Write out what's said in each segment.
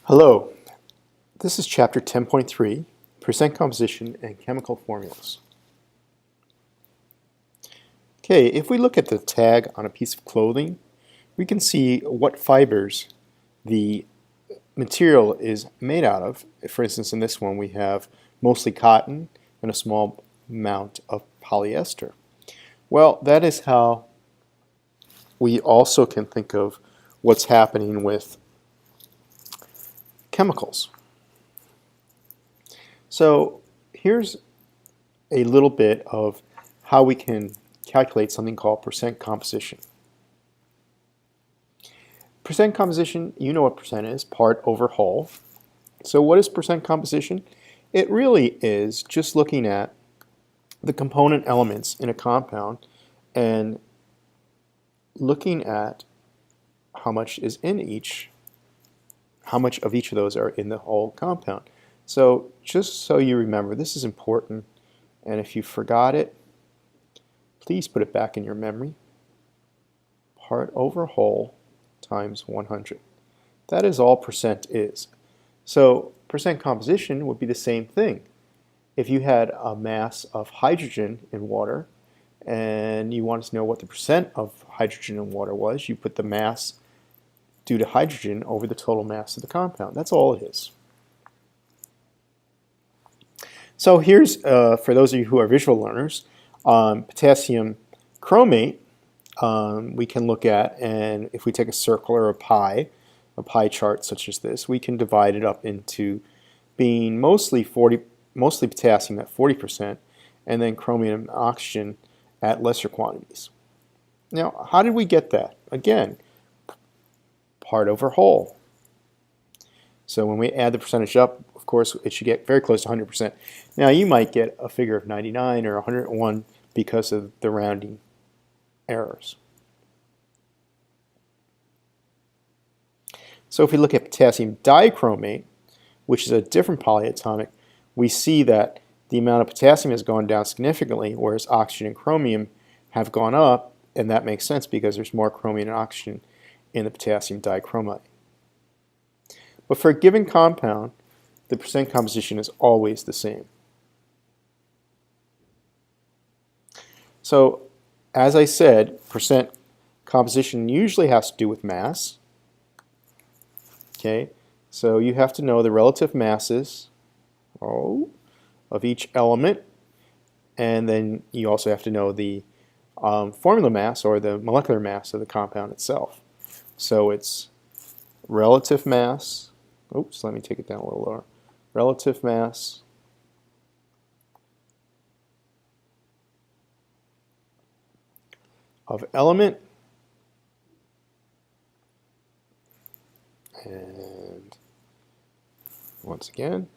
Hello, this is chapter 10.3, Percent Composition and Chemical Formulas. Okay, if we look at the tag on a piece of clothing, we can see what fibers the material is made out of. For instance, in this one we have mostly cotton and a small amount of polyester. Well, that is how we also can think of what's happening with chemicals. So here's a little bit of how we can calculate something called percent composition. Percent composition, you know what percent is, part over whole. So what is percent composition? It really is just looking at the component elements in a compound and looking at how much is in each, how much of each of those are in the whole compound. So just so you remember, this is important, and if you forgot it, please put it back in your memory. Part over whole times 100. That is all percent is. So percent composition would be the same thing. If you had a mass of hydrogen in water and you wanted to know what the percent of hydrogen in water was, you put the mass due to hydrogen over the total mass of the compound. That's all it is. So here's, for those of you who are visual learners, potassium chromate we can look at, and if we take a circle or a pie chart such as this, we can divide it up into being mostly potassium at 40%, and then chromium and oxygen at lesser quantities. Now, how did we get that? Again, part over whole. So when we add the percentage up, of course, it should get very close to 100%. Now, you might get a figure of 99 or 101 because of the rounding errors. So if we look at potassium dichromate, which is a different polyatomic, we see that the amount of potassium has gone down significantly, whereas oxygen and chromium have gone up, and that makes sense because there's more chromium and oxygen in the potassium dichromate. But for a given compound, the percent composition is always the same. So, as I said, percent composition usually has to do with mass. Okay, so you have to know the relative masses of each element, and then you also have to know the formula mass or the molecular mass of the compound itself. So it's relative mass, oops, let me take it down a little lower, relative mass of element and once again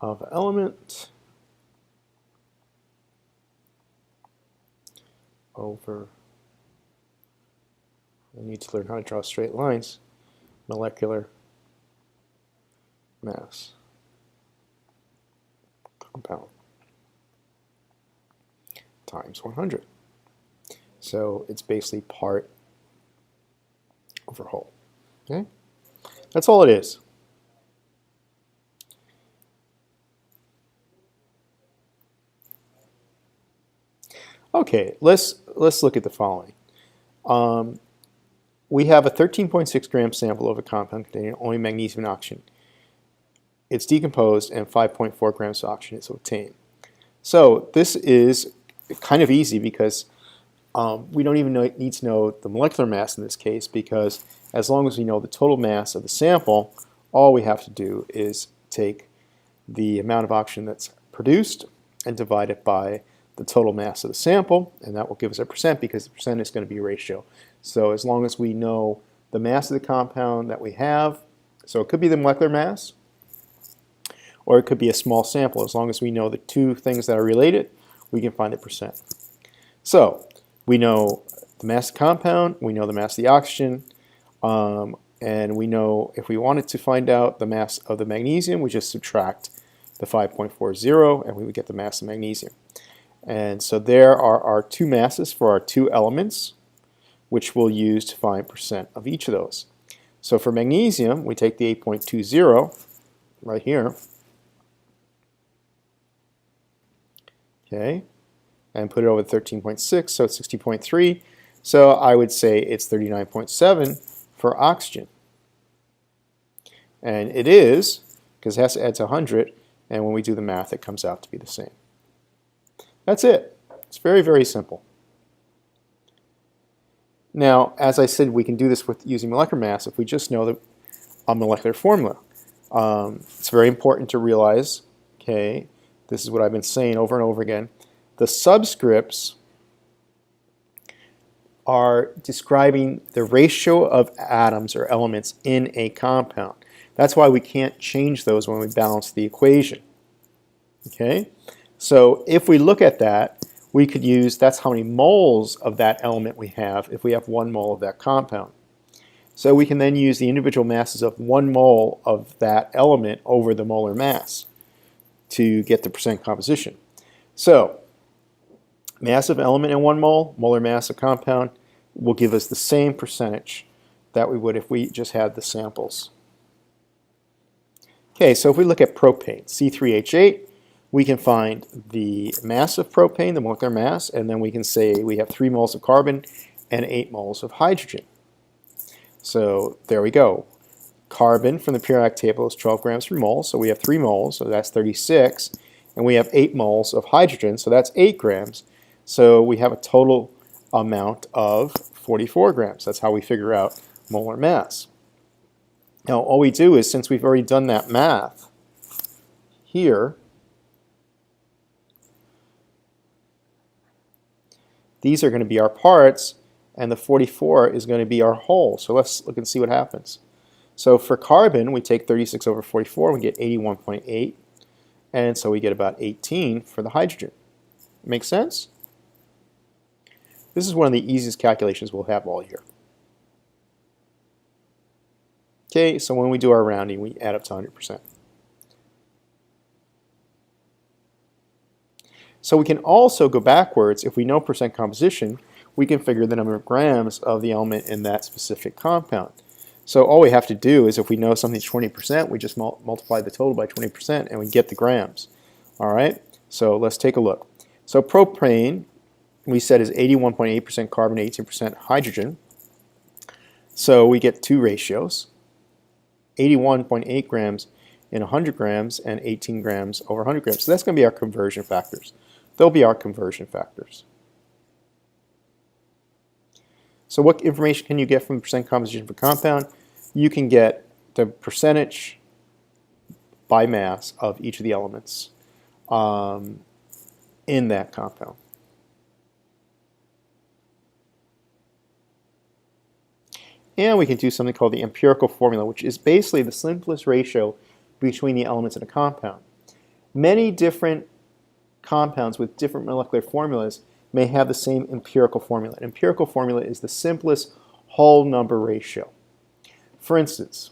of element over, I need to learn how to draw straight lines, molecular mass compound times 100. So it's basically part over whole. Okay? That's all it is. Okay, let's look at the following. We have a 13.6 gram sample of a compound containing only magnesium and oxygen. It's decomposed and 5.4 grams of oxygen is obtained. So this is kind of easy because we don't even need to know the molecular mass in this case, because as long as we know the total mass of the sample, all we have to do is take the amount of oxygen that's produced and divide it by the total mass of the sample, and that will give us a percent because the percent is going to be a ratio. So as long as we know the mass of the compound that we have, so it could be the molecular mass or it could be a small sample. As long as we know the two things that are related, we can find the percent. So we know the mass of the compound, we know the mass of the oxygen, and we know if we wanted to find out the mass of the magnesium, we just subtract the 5.40, and we would get the mass of magnesium. And so there are our two masses for our two elements, which we'll use to find percent of each of those. So for magnesium, we take the 8.20 right here, okay, and put it over 13.6, so it's 60.3. So I would say it's 39.7 for oxygen. And it is, because it has to add to 100, and when we do the math, it comes out to be the same. That's it. It's very, very simple. Now, as I said, we can do this with using molecular mass if we just know a molecular formula. It's very important to realize, okay, this is what I've been saying over and over again, the subscripts are describing the ratio of atoms or elements in a compound. That's why we can't change those when we balance the equation. Okay? So if we look at that, we could use, that's how many moles of that element we have if we have 1 mole of that compound. So we can then use the individual masses of 1 mole of that element over the molar mass to get the percent composition. So mass of element in 1 mole, molar mass of compound, will give us the same percentage that we would if we just had the samples. Okay, so if we look at propane, C3H8, we can find the mass of propane, the molecular mass, and then we can say we have 3 moles of carbon and 8 moles of hydrogen. So there we go. Carbon from the periodic table is 12 grams per mole, so we have 3 moles, so that's 36. And we have 8 moles of hydrogen, so that's 8 grams. So we have a total amount of 44 grams. That's how we figure out molar mass. Now all we do is, since we've already done that math here, these are going to be our parts, and the 44 is going to be our whole. So let's look and see what happens. So for carbon, we take 36 over 44, we get 81.8, and so we get about 18 for the hydrogen. Make sense? This is one of the easiest calculations we'll have all year. Okay, so when we do our rounding, we add up to 100%. So we can also go backwards. If we know percent composition, we can figure the number of grams of the element in that specific compound. So all we have to do is, if we know something's 20%, we just multiply the total by 20% and we get the grams. All right, so let's take a look. So propane, we said, is 81.8% carbon, 18% hydrogen. So we get two ratios, 81.8 grams in 100 grams and 18 grams over 100 grams. So that's going to be our conversion factors. They'll be our conversion factors. So what information can you get from the percent composition for compound? You can get the percentage by mass of each of the elements in that compound. And we can do something called the empirical formula, which is basically the simplest ratio between the elements in a compound. Many different compounds with different molecular formulas may have the same empirical formula. An empirical formula is the simplest whole number ratio. For instance,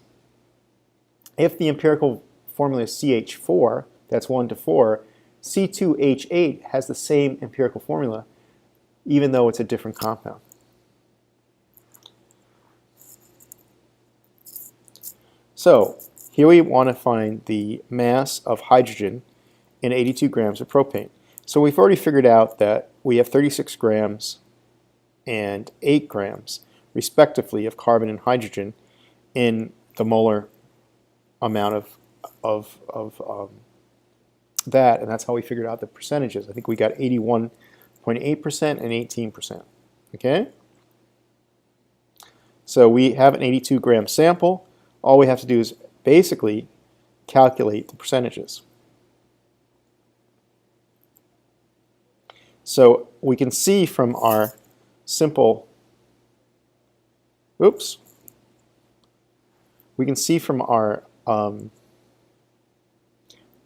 if the empirical formula is CH4, that's 1 to 4, C2H8 has the same empirical formula, even though it's a different compound. So here we want to find the mass of hydrogen in 82 grams of propane. So we've already figured out that we have 36 grams and 8 grams, respectively, of carbon and hydrogen in the molar amount of that, and that's how we figured out the percentages. I think we got 81.8% and 18%. Okay? So we have an 82 gram sample. All we have to do is basically calculate the percentages. So we can see from our simple, we can see from our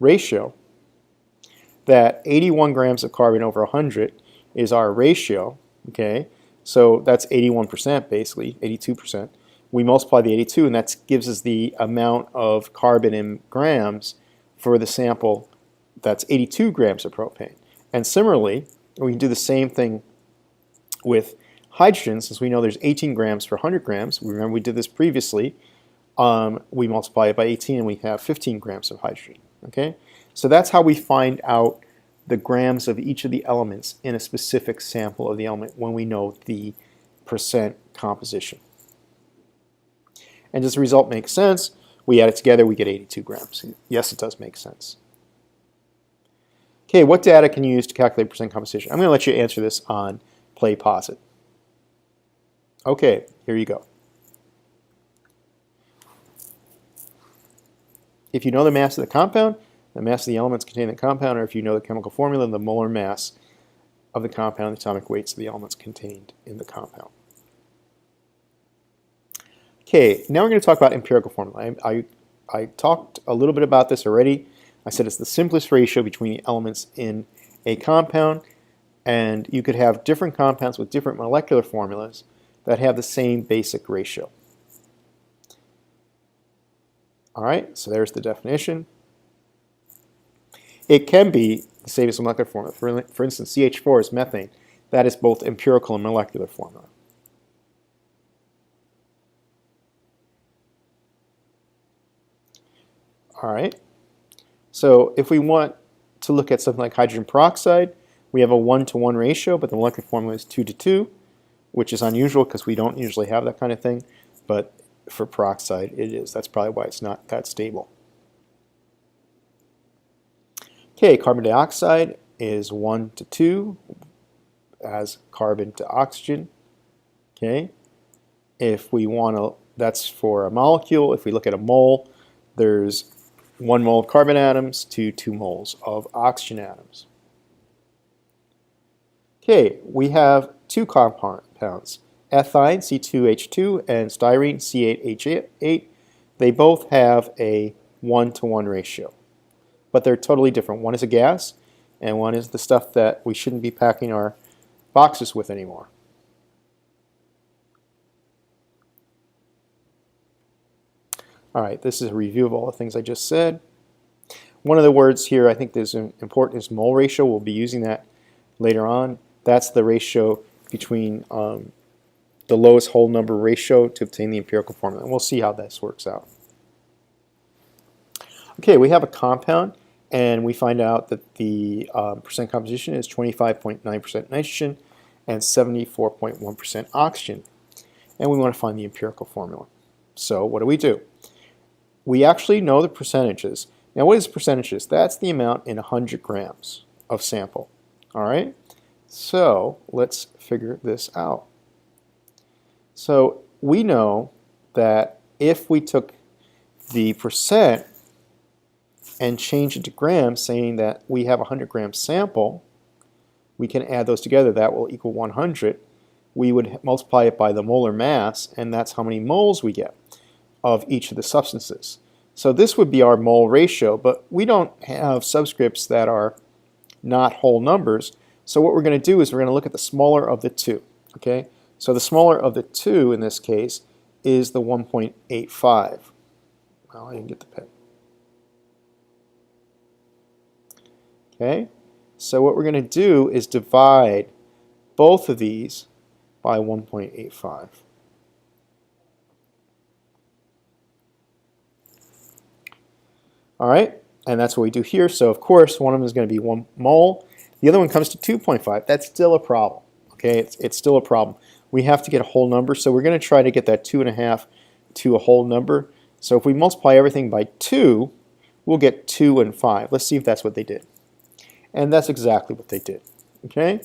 ratio that 81 grams of carbon over 100 is our ratio, okay? So that's 81% basically, 82%. We multiply the 82 and that gives us the amount of carbon in grams for the sample that's 82 grams of propane. And similarly, we can do the same thing with hydrogen, since we know there's 18 grams per 100 grams. Remember we did this previously. We multiply it by 18 and we have 15 grams of hydrogen. Okay, so that's how we find out the grams of each of the elements in a specific sample of the element when we know the percent composition. And does the result make sense? We add it together, we get 82 grams. Yes, it does make sense. Okay, what data can you use to calculate percent composition? I'm going to let you answer this on Play Posit. Okay, here you go. If you know the mass of the compound, the mass of the elements contained in the compound, or if you know the chemical formula, the molar mass of the compound, the atomic weights of the elements contained in the compound. Okay, now we're going to talk about empirical formula. I talked a little bit about this already. I said it's the simplest ratio between the elements in a compound, and you could have different compounds with different molecular formulas that have the same basic ratio. All right, so there's the definition. It can be the same as molecular formula. For instance, CH4 is methane. That is both empirical and molecular formula. All right, so if we want to look at something like hydrogen peroxide, we have a 1-to-1 ratio, but the molecular formula is 2-to-2, which is unusual because we don't usually have that kind of thing, but for peroxide it is. That's probably why it's not that stable. Okay, carbon dioxide is 1-to-2 as carbon to oxygen. Okay, if we want to, that's for a molecule. If we look at a mole, there's 1 mole of carbon atoms to 2 moles of oxygen atoms. Okay, we have 2 compounds, ethine, C2H2, and styrene, C8H8. They both have a 1-to-1 ratio, but they're totally different. One is a gas, and one is the stuff that we shouldn't be packing our boxes with anymore. All right, this is a review of all the things I just said. One of the words here I think is important is mole ratio. We'll be using that later on. That's the ratio between the lowest whole number ratio to obtain the empirical formula. And we'll see how this works out. Okay, we have a compound, and we find out that the percent composition is 25.9% nitrogen and 74.1% oxygen. And we want to find the empirical formula. So what do? We actually know the percentages. Now what is percentages? That's the amount in 100 grams of sample. All right? So let's figure this out. So we know that if we took the percent and change it to grams, saying that we have a 100 gram sample, we can add those together. That will equal 100. We would multiply it by the molar mass, and that's how many moles we get of each of the substances. So this would be our mole ratio, but we don't have subscripts that are not whole numbers. So what we're going to do is we're going to look at the smaller of the two. Okay? So the smaller of the two in this case is the 1.85. Well, I didn't get the pen. Okay? So what we're going to do is divide both of these by 1.85. All right, and that's what we do here. So of course, one of them is going to be 1 mole. The other one comes to 2.5. That's still a problem. Okay, it's still a problem. We have to get a whole number, so we're going to try to get that 2.5 to a whole number. So if we multiply everything by 2, we'll get 2 and 5. Let's see if that's what they did. And that's exactly what they did. Okay,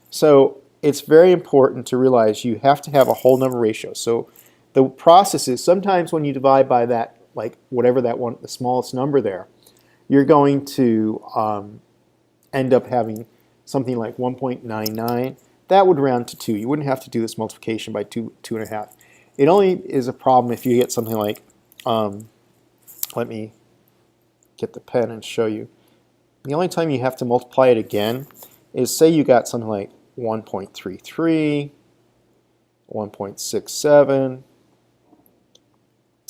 so it's very important to realize you have to have a whole number ratio. So the process is sometimes when you divide by that, like whatever that one, the smallest number there, you're going to end up having something like 1.99. That would round to 2. You wouldn't have to do this multiplication by 2.5. It only is a problem if you get something like, let me get the pen and show you. The only time you have to multiply it again is, say you got something like 1.33, 1.67,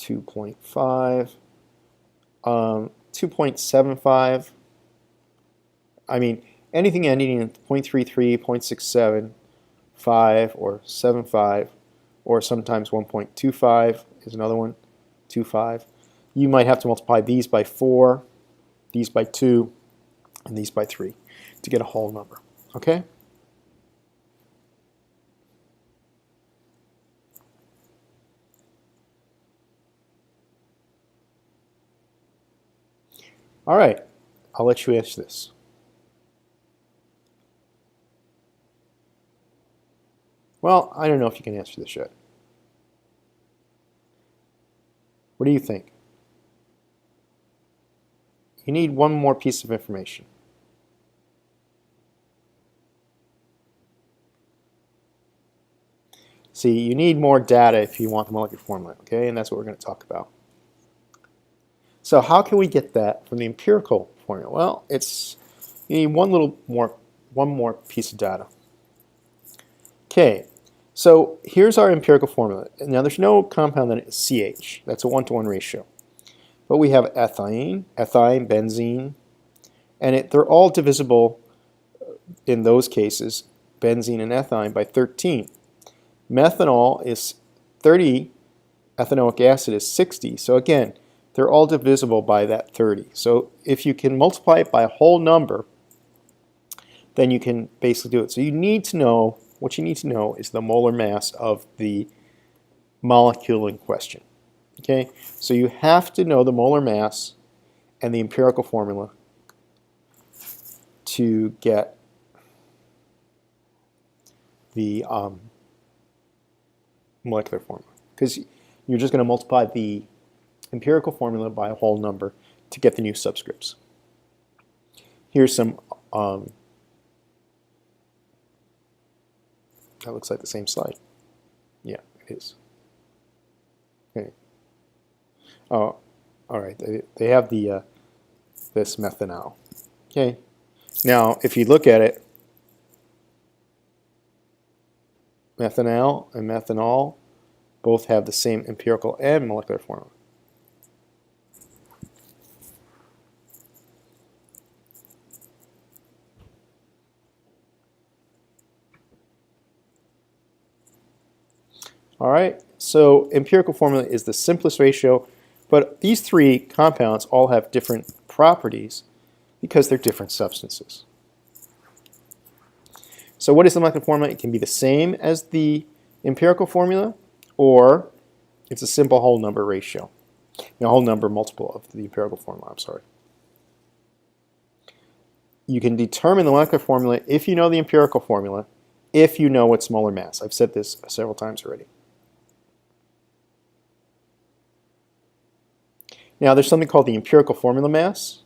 2.5. 2.75. I mean, anything ending in 0.33, 0.67, 5, or 75, or sometimes 1.25 is another one, 25. You might have to multiply these by 4, these by 2, and these by 3 to get a whole number. Okay? All right, I'll let you answer this. Well, I don't know if you can answer this yet. What do you think? You need one more piece of information. See, you need more data if you want the molecular formula, okay? And that's what we're going to talk about. So how can we get that from the empirical formula? Well, you need one more piece of data. Okay, so here's our empirical formula. Now there's no compound that is CH. That's a 1-to-1 ratio. But we have ethylene, benzene, and they're all divisible in those cases, benzene and ethylene, by 13. Methanol is 30, ethanoic acid is 60. So again, they're all divisible by that 30. So if you can multiply it by a whole number, then you can basically do it. So what you need to know is the molar mass of the molecule in question. Okay, so you have to know the molar mass and the empirical formula to get the molecular formula, because you're just going to multiply the empirical formula by a whole number to get the new subscripts. Here's some, that looks like the same slide. Yeah, it is. Okay. Oh, all right. They have the this methanol. Okay. Now, if you look at it, methanol and methanol both have the same empirical and molecular formula. All right. So empirical formula is the simplest ratio. But these three compounds all have different properties because they're different substances. So what is the molecular formula? It can be the same as the empirical formula, or it's a simple whole number ratio. A whole number multiple of the empirical formula, I'm sorry. You can determine the molecular formula if you know the empirical formula, if you know its molar mass. I've said this several times already. Now, there's something called the empirical formula mass.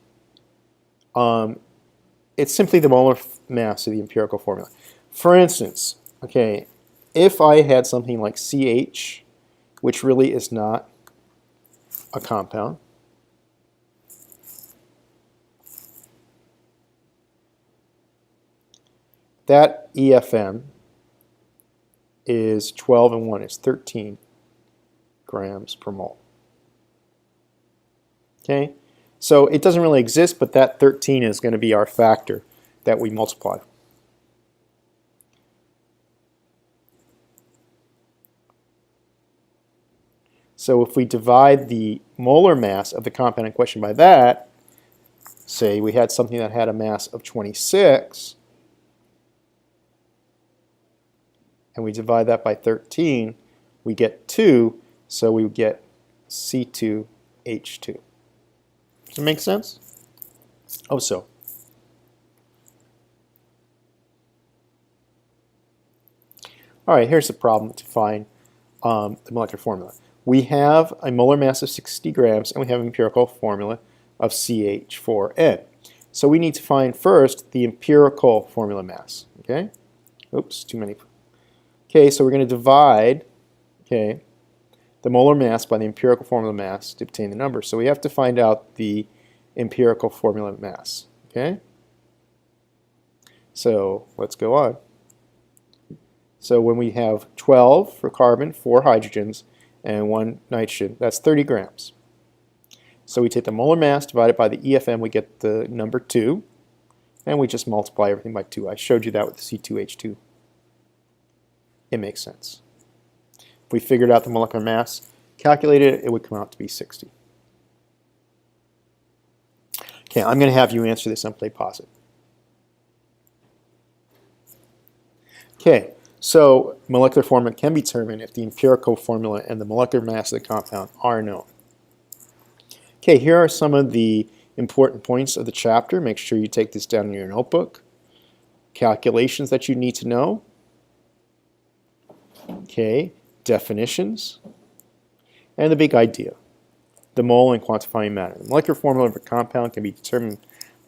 It's simply the molar mass of the empirical formula. For instance, okay, if I had something like CH, which really is not a compound, that EFM is 12 and 1, is 13 grams per mole. Okay, so it doesn't really exist, but that 13 is going to be our factor that we multiply. So if we divide the molar mass of the compound in question by that, say we had something that had a mass of 26, and we divide that by 13, we get 2, so we would get C2H2. Does it make sense? Oh, so. All right, here's the problem to find the molecular formula. We have a molar mass of 60 grams, and we have an empirical formula of CH4N. So we need to find first the empirical formula mass. Okay? Oops, too many. Okay, so we're going to divide, okay, the molar mass by the empirical formula mass to obtain the number. So we have to find out the empirical formula mass. Okay? So let's go on. So when we have 12 for carbon, 4 hydrogens, and 1 nitrogen, that's 30 grams. So we take the molar mass divided by the EFM, we get the number 2, and we just multiply everything by 2. I showed you that with the C2H2. It makes sense. If we figured out the molecular mass, calculated it, it would come out to be 60. Okay, I'm going to have you answer this on Play Posit. Okay, so molecular formula can be determined if the empirical formula and the molecular mass of the compound are known. Okay, here are some of the important points of the chapter. Make sure you take this down in your notebook. Calculations that you need to know. Okay, definitions. And the big idea, the mole and quantifying matter. The molecular formula of a compound can be determined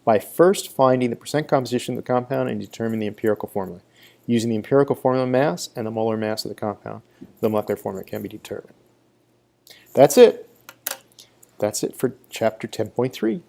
by first finding the percent composition of the compound and determining the empirical formula. Using the empirical formula mass and the molar mass of the compound, the molecular formula can be determined. That's it. That's it for chapter 10.3.